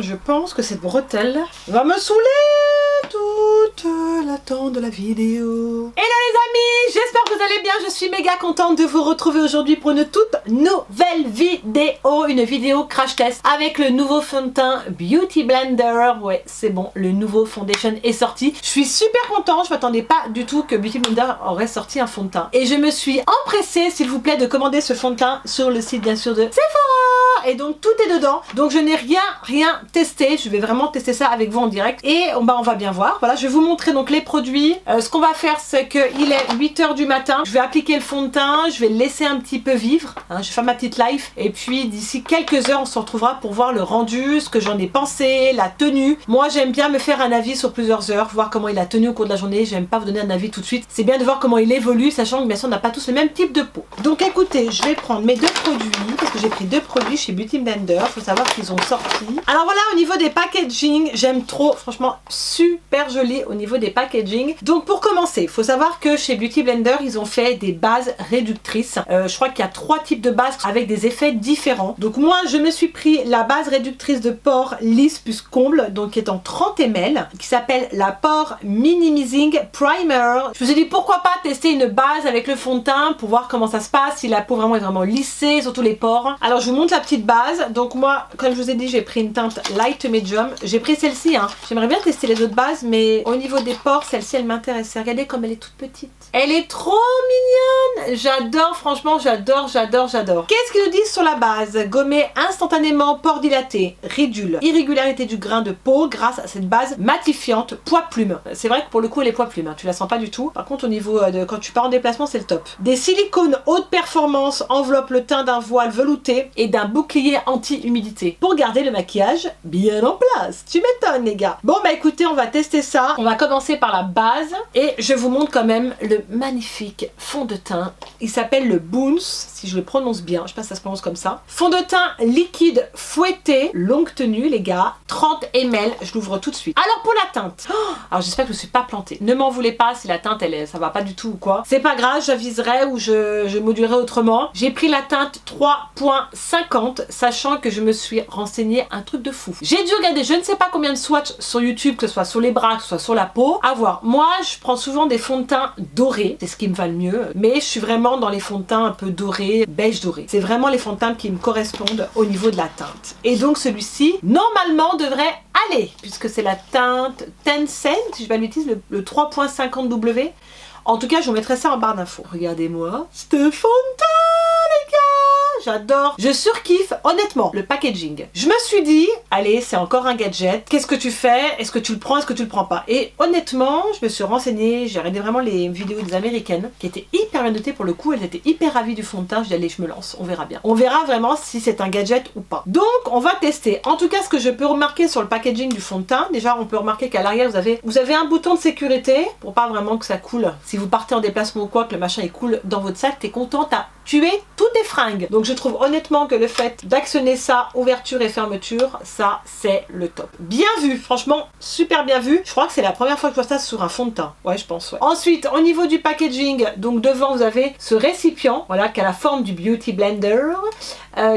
Je pense que cette bretelle va me saouler toute la temps de la vidéo. Hello les amis, j'espère que vous allez bien. Je suis méga contente de vous retrouver aujourd'hui pour une toute nouvelle vidéo. Une vidéo crash test avec le nouveau fond de teint Beauty Blender. Ouais, c'est bon, le nouveau foundation est sorti. Je suis super contente, je m'attendais pas du tout que Beauty Blender aurait sorti un fond de teint. Et je me suis empressée, s'il vous plaît, de commander ce fond de teint sur le site bien sûr de Sephora. Et donc tout est dedans. Donc je n'ai rien testé. Je vais vraiment tester ça avec vous en direct. Et on va bien voir. Voilà, je vais vous montrer donc les produits. Ce qu'on va faire, c'est qu'il est 8 h du matin. Je vais appliquer le fond de teint. Je vais le laisser un petit peu vivre. Hein, je vais faire ma petite live. Et puis d'ici quelques heures, on se retrouvera pour voir le rendu, ce que j'en ai pensé, la tenue. Moi, j'aime bien me faire un avis sur plusieurs heures, voir comment il a tenu au cours de la journée. J'aime pas vous donner un avis tout de suite. C'est bien de voir comment il évolue, sachant que bien sûr, on n'a pas tous le même type de peau. Donc écoutez, je vais prendre mes deux produits, parce que j'ai pris deux produits chez Beauty Blender. Il faut savoir qu'ils ont sorti. Alors voilà, au niveau des packaging, j'aime trop, franchement, super joli au niveau des packaging. Donc pour commencer, il faut savoir que chez Beauty Blender, ils ont fait des bases réductrices. Je crois qu'il y a 3 types de bases avec des effets différents. Donc moi, je me suis pris la base réductrice de pores lisse plus comble, donc qui est en 30 ml, qui s'appelle la Pore Minimizing Primer. Je me suis dit pourquoi pas tester une base avec le fond de teint pour voir comment ça se passe, si la peau vraiment est vraiment lissée, surtout les pores. Alors je vous montre la petite base. Donc moi, comme je vous ai dit, j'ai pris une teinte light medium. J'ai pris celle-ci, hein. J'aimerais bien tester les autres bases, mais au niveau des pores, celle-ci elle m'intéresse. Regardez comme elle est toute petite. Elle est trop mignonne. J'adore, franchement, j'adore. Qu'est-ce qu'ils nous disent sur la base? Gommer instantanément pores dilatés, ridules, irrégularité du grain de peau grâce à cette base matifiante poids plume. C'est vrai que pour le coup, elle est poids plume, hein. Tu la sens pas du tout. Par contre, au niveau de quand tu pars en déplacement, c'est le top. Des silicones haute performance enveloppent le teint d'un voile velouté et d'un bouclier anti-humidité pour garder le maquillage bien en place. Tu m'étonnes les gars. Bon bah écoutez, on va tester ça. On va commencer par la base et je vous montre quand même le magnifique fond de teint. Il s'appelle le Boons, si je le prononce bien, je sais pas si ça se prononce comme ça. Fond de teint liquide fouetté, longue tenue les gars, 30 ml, je l'ouvre tout de suite. Alors pour la teinte, alors j'espère que je ne suis pas plantée. Ne m'en voulez pas si la teinte ça va pas du tout ou quoi. C'est pas grave, j'aviserai ou je modulerai autrement. J'ai pris la teinte 3.50, sachant que je me suis renseignée un truc de fou. J'ai dû regarder je ne sais pas combien de swatchs sur YouTube, que ce soit sur les bras, que ce soit sur la peau. À voir. Moi, je prends souvent des fonds de teint dorés, c'est ce qui me va le mieux. Mais je suis vraiment dans les fonds de teint un peu dorés, beige doré. C'est vraiment les fonds de teint qui me correspondent au niveau de la teinte. Et donc celui-ci, normalement, devrait aller, puisque c'est la teinte Tencent, si je vais l'utiliser, le 3.50W. En tout cas, je vous mettrai ça en barre d'infos. Regardez-moi, ce fond de teint, les gars! J'adore, je surkiffe honnêtement le packaging. Je me suis dit, allez, c'est encore un gadget. Qu'est-ce que tu fais? Est-ce que tu le prends? Est-ce que tu le prends pas? Et honnêtement, je me suis renseignée, j'ai regardé vraiment les vidéos des américaines qui étaient hyper bien notées pour le coup. Elles étaient hyper ravies du fond de teint. Je dis, allez, je me lance, on verra bien. On verra vraiment si c'est un gadget ou pas. Donc, on va tester. En tout cas, ce que je peux remarquer sur le packaging du fond de teint, déjà, on peut remarquer qu'à l'arrière, vous avez un bouton de sécurité pour pas vraiment que ça coule. Si vous partez en déplacement ou quoi, que le machin il coule dans votre sac, t'es content, t'as tué toutes tes fringues. Donc je trouve honnêtement que le fait d'actionner ça, ouverture et fermeture, ça c'est le top. Bien vu, franchement super bien vu. Je crois que c'est la première fois que je vois ça sur un fond de teint. Ouais, je pense, ouais. Ensuite, au niveau du packaging, donc devant vous avez ce récipient, voilà, qui a la forme du Beauty Blender,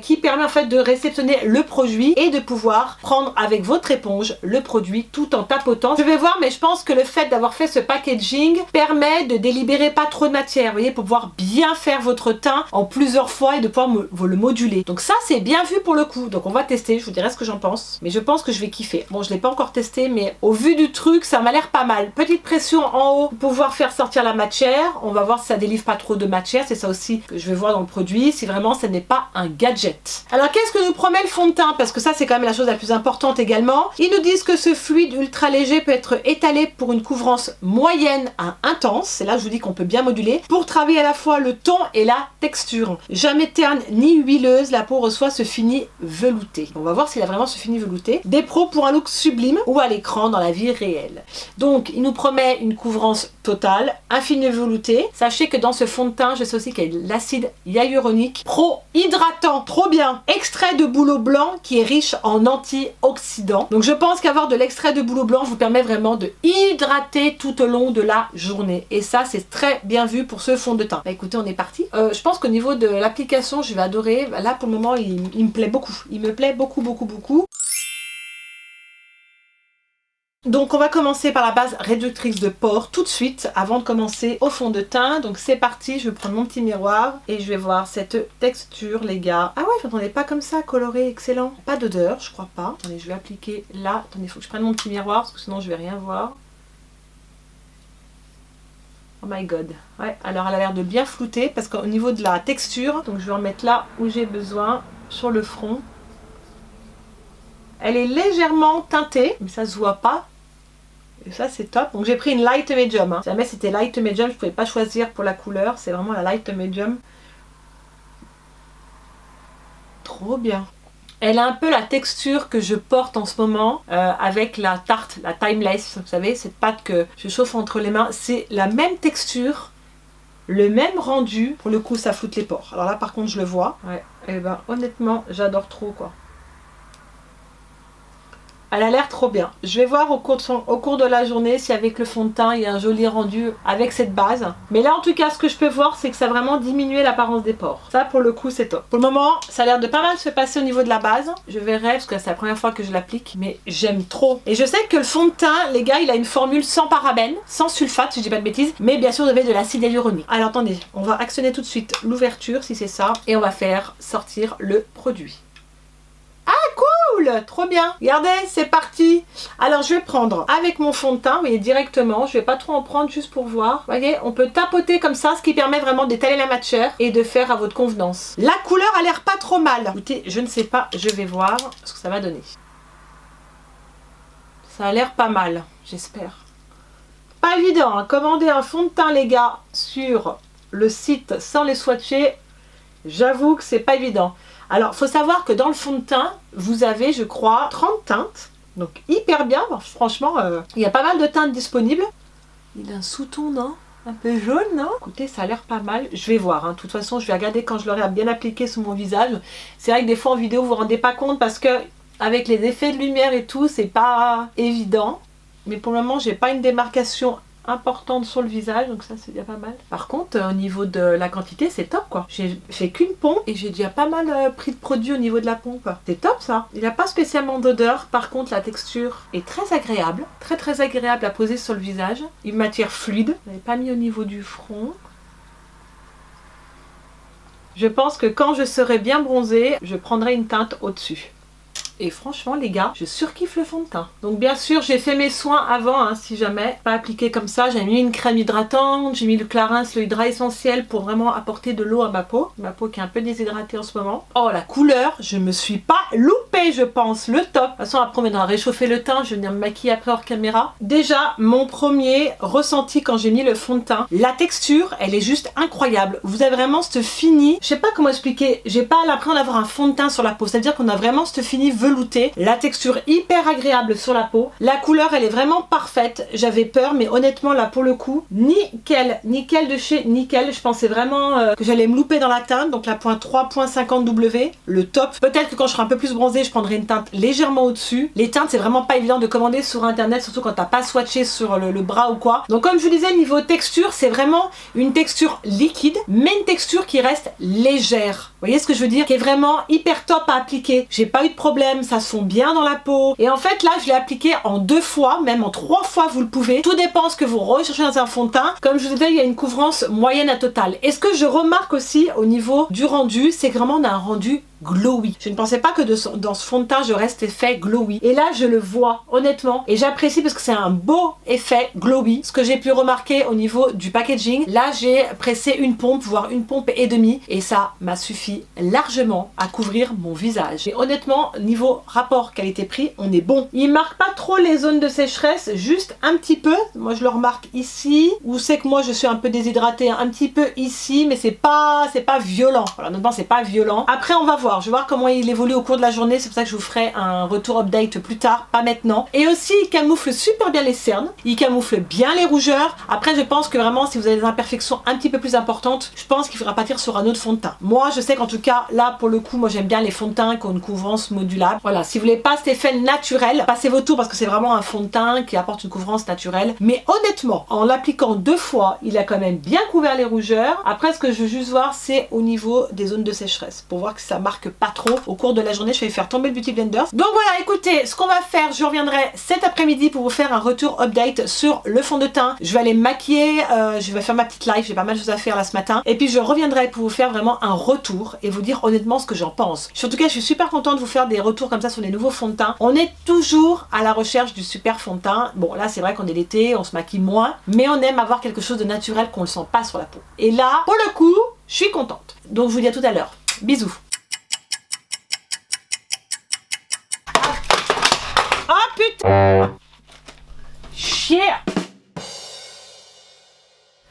qui permet en fait de réceptionner le produit et de pouvoir prendre avec votre éponge le produit tout en tapotant. Je vais voir, mais je pense que le fait d'avoir fait ce packaging permet de délibérer pas trop de matière, vous voyez, pour pouvoir bien faire votre teint en plusieurs fois et de pouvoir le moduler. Donc ça c'est bien vu pour le coup. Donc on va tester, je vous dirai ce que j'en pense. Mais je pense que je vais kiffer. Bon, je l'ai pas encore testé, mais au vu du truc, ça m'a l'air pas mal. Petite pression en haut pour pouvoir faire sortir la matière. On va voir si ça délivre pas trop de matière. C'est ça aussi que je vais voir dans le produit, si vraiment ce n'est pas un gadget. Alors qu'est-ce que nous promet le fond de teint? Parce que ça c'est quand même la chose la plus importante également. Ils nous disent que ce fluide ultra léger peut être étalé pour une couvrance moyenne à intense. C'est là que je vous dis qu'on peut bien moduler pour travailler à la fois le ton et la texture. Jamais terne ni huileuse, la peau reçoit ce fini velouté. On va voir s'il a vraiment ce fini velouté. Des pros pour un look sublime ou à l'écran dans la vie réelle. Donc il nous promet une couvrance totale, un fini velouté. Sachez que dans ce fond de teint, je sais aussi qu'il y a de l'acide hyaluronique pro hydratant, trop bien. Extrait de bouleau blanc qui est riche en antioxydants. Donc je pense qu'avoir de l'extrait de bouleau blanc vous permet vraiment de hydrater tout au long de la journée. Et ça c'est très bien vu pour ce fond de teint. Bah écoutez, on est parti. Je pense qu'au niveau de l'application, je vais adorer. Là pour le moment il me plaît beaucoup. Il me plaît beaucoup. Donc on va commencer par la base réductrice de pores tout de suite avant de commencer au fond de teint. Donc c'est parti, je vais prendre mon petit miroir et je vais voir cette texture les gars. Ah ouais, je m'attendais pas comme ça, coloré, excellent. Pas d'odeur, je crois pas. Attendez, je vais appliquer là. Attendez, il faut que je prenne mon petit miroir parce que sinon je vais rien voir. Oh my god. Ouais, alors elle a l'air de bien flouter parce qu'au niveau de la texture, donc je vais en mettre là où j'ai besoin, sur le front. Elle est légèrement teintée, mais ça se voit pas. Et ça c'est top. Donc j'ai pris une light medium. Hein. Si jamais c'était light medium, je ne pouvais pas choisir pour la couleur. C'est vraiment la light medium. Trop bien. Elle a un peu la texture que je porte en ce moment avec la tarte, la Timeless. Vous savez, cette pâte que je chauffe entre les mains. C'est la même texture, le même rendu. Pour le coup, ça floute les pores. Alors là, par contre, je le vois. Ouais. Et ben honnêtement, j'adore trop quoi. Elle a l'air trop bien. Je vais voir au cours de la journée si avec le fond de teint il y a un joli rendu avec cette base. Mais là en tout cas ce que je peux voir c'est que ça a vraiment diminué l'apparence des pores. Ça pour le coup c'est top. Pour le moment ça a l'air de pas mal se passer au niveau de la base. Je verrai parce que c'est la première fois que je l'applique. Mais j'aime trop. Et je sais que le fond de teint les gars il a une formule sans parabènes, sans sulfate si je dis pas de bêtises. Mais bien sûr avec de l'acide hyaluronique. Alors attendez, on va actionner tout de suite l'ouverture si c'est ça. Et on va faire sortir le produit. Trop bien, regardez c'est parti. Alors je vais prendre avec mon fond de teint, vous voyez directement, je vais pas trop en prendre juste pour voir. Vous voyez, on peut tapoter comme ça, ce qui permet vraiment d'étaler la matière et de faire à votre convenance. La couleur a l'air pas trop mal. Écoutez, je ne sais pas, je vais voir ce que ça va donner. Ça a l'air pas mal, j'espère. Pas évident, hein. Commander un fond de teint les gars sur le site sans les swatcher, j'avoue que c'est pas évident. Alors, il faut savoir que dans le fond de teint, vous avez, je crois, 30 teintes. Donc, hyper bien. Bon, franchement, il y a pas mal de teintes disponibles. Il a un sous-ton, non? Un peu jaune, non? Écoutez, ça a l'air pas mal. Je vais voir. Hein. De toute façon, je vais regarder quand je l'aurai bien appliqué sur mon visage. C'est vrai que des fois, en vidéo, vous vous rendez pas compte parce que avec les effets de lumière et tout, c'est pas évident. Mais pour le moment, j'ai pas une démarcation importante sur le visage, donc ça c'est déjà pas mal. Par contre au niveau de la quantité c'est top quoi. J'ai fait qu'une pompe et j'ai déjà pas mal pris de produit au niveau de la pompe. C'est top ça. Il n'y a pas spécialement d'odeur, par contre la texture est très agréable, très agréable à poser sur le visage. Une matière fluide, je l'avais pas mis au niveau du front. Je pense que quand je serai bien bronzée, je prendrai une teinte au-dessus. Et franchement les gars, je surkiffe le fond de teint. Donc bien sûr j'ai fait mes soins avant, hein, si jamais. Pas appliqué comme ça, j'ai mis une crème hydratante, j'ai mis le Clarins, le Hydra Essentiel pour vraiment apporter de l'eau à ma peau. Ma peau qui est un peu déshydratée en ce moment. Oh la couleur, je me suis pas loupée je pense, le top. De toute façon après on viendra réchauffer le teint, je vais venir me maquiller après hors caméra. Déjà mon premier ressenti quand j'ai mis le fond de teint, la texture elle est juste incroyable. Vous avez vraiment ce fini, je sais pas comment expliquer, j'ai pas l'impression d'avoir un fond de teint sur la peau, c'est à dire qu'on a vraiment ce fini velouté, la texture hyper agréable sur la peau, la couleur elle est vraiment parfaite, j'avais peur mais honnêtement là pour le coup, nickel, nickel de chez nickel, je pensais vraiment que j'allais me louper dans la teinte, donc la pointe 3.50W, le top. Peut-être que quand je serai un peu plus bronzée je prendrai une teinte légèrement au-dessus. Les teintes c'est vraiment pas évident de commander sur internet, surtout quand t'as pas swatché sur le bras ou quoi. Donc comme je vous disais niveau texture c'est vraiment une texture liquide mais une texture qui reste légère. Vous voyez ce que je veux dire? Qui est vraiment hyper top à appliquer. J'ai pas eu de problème, ça se fond bien dans la peau. Et en fait là je l'ai appliqué en 2 fois, même en 3 fois vous le pouvez. Tout dépend ce que vous recherchez dans un fond de teint. Comme je vous disais il y a une couvrance moyenne à totale. Et ce que je remarque aussi au niveau du rendu, c'est que vraiment on a un rendu glowy. Je ne pensais pas que dans ce fond de teint je reste effet glowy. Et là je le vois honnêtement et j'apprécie parce que c'est un beau effet glowy. Ce que j'ai pu remarquer au niveau du packaging, là j'ai pressé une pompe, voire une pompe et demie et ça m'a suffi largement à couvrir mon visage. Et honnêtement niveau rapport qualité-prix on est bon. Il marque pas trop les zones de sécheresse, juste un petit peu. Moi je le remarque ici où c'est que moi je suis un peu déshydratée, un petit peu ici mais c'est pas violent. Voilà, honnêtement c'est pas violent. Après on va voir. Je vais voir comment il évolue au cours de la journée, c'est pour ça que je vous ferai un retour update plus tard, pas maintenant. Et aussi il camoufle super bien les cernes, il camoufle bien les rougeurs. Après je pense que vraiment si vous avez des imperfections un petit peu plus importantes, je pense qu'il faudra partir sur un autre fond de teint. Moi je sais qu'en tout cas là pour le coup moi j'aime bien les fonds de teint qui ont une couvrance modulable. Voilà, si vous voulez pas cet effet naturel, passez vos tours parce que c'est vraiment un fond de teint qui apporte une couvrance naturelle. Mais honnêtement, en l'appliquant 2 fois, il a quand même bien couvert les rougeurs. Après ce que je veux juste voir c'est au niveau des zones de sécheresse, pour voir que ça marque marque pas trop. Au cours de la journée, je vais faire tomber le Beauty Blender. Donc voilà, écoutez, ce qu'on va faire, je reviendrai cet après-midi pour vous faire un retour update sur le fond de teint. Je vais aller me maquiller, je vais faire ma petite live, j'ai pas mal de choses à faire là ce matin. Et puis je reviendrai pour vous faire vraiment un retour et vous dire honnêtement ce que j'en pense. En tout cas, je suis super contente de vous faire des retours comme ça sur les nouveaux fonds de teint. On est toujours à la recherche du super fond de teint. Bon, là, c'est vrai qu'on est l'été, on se maquille moins, mais on aime avoir quelque chose de naturel qu'on ne sent pas sur la peau. Et là, pour le coup, je suis contente. Donc, je vous dis à tout à l'heure. Bisous. Ah putain! Chier!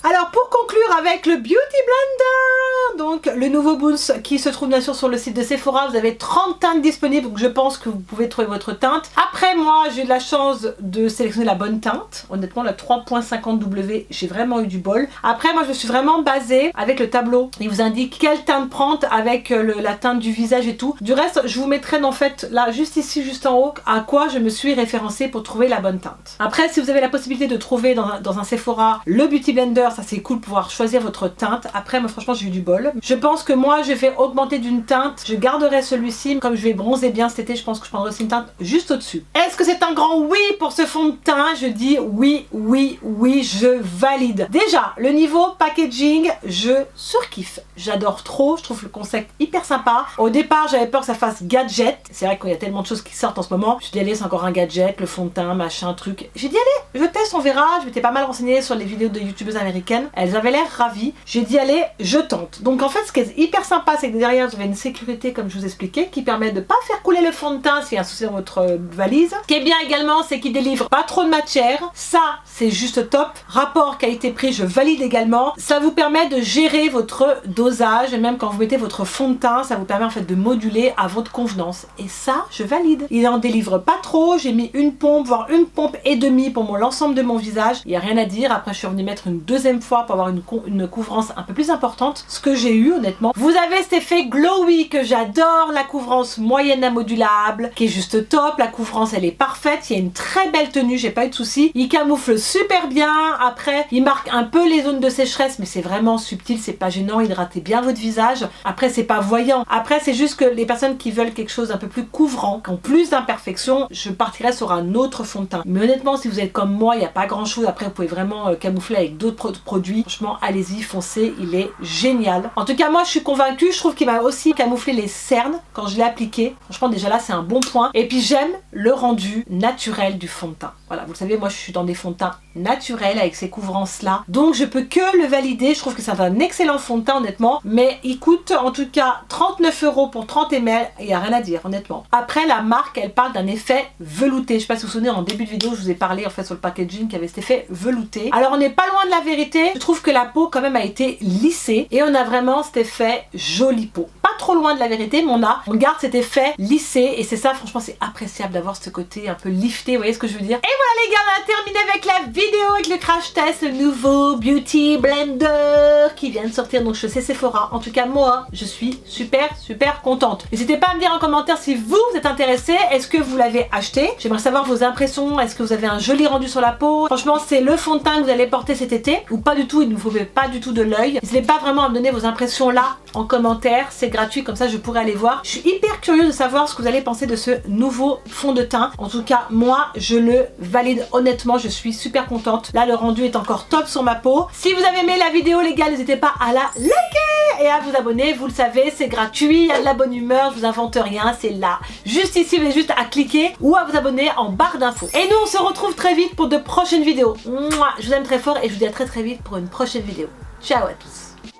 Alors pour conclure avec le Beauty Blender, donc le nouveau Bounce qui se trouve bien sûr sur le site de Sephora, vous avez 30 teintes disponibles, donc je pense que vous pouvez trouver votre teinte. Après moi j'ai eu de la chance de sélectionner la bonne teinte, honnêtement la 3.50W, j'ai vraiment eu du bol. Après moi je suis vraiment basée avec le tableau, il vous indique quelle teinte prendre avec la teinte du visage et tout. Du reste je vous mettrai en fait là juste ici, juste en haut, à quoi je me suis référencée pour trouver la bonne teinte. Après si vous avez la possibilité de trouver dans un Sephora le Beauty Blender, ça c'est cool de pouvoir choisir votre teinte. Après moi franchement j'ai eu du bol. Je pense que moi je vais augmenter d'une teinte. Je garderai celui-ci. Comme je vais bronzer bien cet été, je pense que je prendrai aussi une teinte juste au-dessus. Est-ce que c'est un grand oui pour ce fond de teint? Je dis oui, oui, oui, je valide. Déjà, le niveau packaging, je surkiffe. J'adore trop, je trouve le concept hyper sympa. Au départ j'avais peur que ça fasse gadget. C'est vrai qu'il y a tellement de choses qui sortent en ce moment. Je dis allez c'est encore un gadget, le fond de teint, machin, truc. J'ai dit allez, je teste, on verra. Je m'étais pas mal renseignée sur les vidéos de youtubeuses américaines. Elles avaient l'air ravies. J'ai dit allez, je tente. Donc en fait ce qui est hyper sympa c'est que derrière vous avez une sécurité comme je vous expliquais qui permet de pas faire couler le fond de teint s'il y a un souci dans votre valise. Ce qui est bien également c'est qu'il délivre pas trop de matière. Ça c'est juste top. Rapport qualité-prix je valide également. Ça vous permet de gérer votre dosage et même quand vous mettez votre fond de teint ça vous permet en fait de moduler à votre convenance. Et ça je valide. Il en délivre pas trop. J'ai mis une pompe voire une pompe et demie pour l'ensemble de mon visage. Il n'y a rien à dire. Après je suis revenue mettre une deuxième fois pour avoir une couvrance un peu plus importante, ce que j'ai eu honnêtement. Vous avez cet effet glowy que j'adore, la couvrance moyenne à modulable qui est juste top, la couvrance elle est parfaite, il y a une très belle tenue, j'ai pas eu de soucis, il camoufle super bien, après il marque un peu les zones de sécheresse mais c'est vraiment subtil, c'est pas gênant, hydratez bien votre visage, après c'est pas voyant, après c'est juste que les personnes qui veulent quelque chose un peu plus couvrant, qui ont plus d'imperfections, je partirai sur un autre fond de teint. Mais honnêtement si vous êtes comme moi, il n'y a pas grand chose, après vous pouvez vraiment camoufler avec d'autres produits. Franchement, allez-y, foncez, il est génial. En tout cas, moi, je suis convaincue. Je trouve qu'il va aussi camoufler les cernes quand je l'ai appliqué. Franchement, déjà là, c'est un bon point. Et puis, j'aime le rendu naturel du fond de teint. Voilà, vous le savez, moi, je suis dans des fonds de teint naturels avec ces couvrances-là. Donc, je peux que le valider. Je trouve que c'est un excellent fond de teint, honnêtement. Mais il coûte, en tout cas, 39 € pour 30 ml. Il n'y a rien à dire, honnêtement. Après, la marque, elle parle d'un effet velouté. Je sais pas si vous vous souvenez, en début de vidéo, je vous ai parlé, en fait, sur le packaging, qu'il y avait cet effet velouté. Alors, on n'est pas loin de la vérité. Je trouve que la peau quand même a été lissée et on a vraiment cet effet jolie peau. Pas trop loin de la vérité mais on garde cet effet lissé et c'est ça franchement c'est appréciable d'avoir ce côté un peu lifté, vous voyez ce que je veux dire. Et voilà les gars, on a terminé avec la vidéo avec le crash test, le nouveau Beauty Blender qui vient de sortir donc chez Sephora. En tout cas moi je suis super contente. N'hésitez pas à me dire en commentaire si vous êtes intéressé, est-ce que vous l'avez acheté, j'aimerais savoir vos impressions, est-ce que vous avez un joli rendu sur la peau. Franchement c'est le fond de teint que vous allez porter cet été ou pas du tout, il ne vous fait pas du tout de l'œil. N'hésitez pas vraiment à me donner vos impressions là en commentaire, c'est gratuit comme ça je pourrais aller voir. Je suis hyper curieuse de savoir ce que vous allez penser de ce nouveau fond de teint. En tout cas moi je le valide honnêtement, je suis super contente. Là le rendu est encore top sur ma peau. Si vous avez aimé la vidéo les gars, n'hésitez pas à la liker et à vous abonner, vous le savez c'est gratuit, il y a de la bonne humeur, je vous invente rien, c'est là. Juste ici vous avez juste à cliquer ou à vous abonner en barre d'infos. Et nous on se retrouve très vite pour de prochaines vidéos. Mouah, je vous aime très fort et je vous dis à très vite pour une prochaine vidéo. Ciao à tous.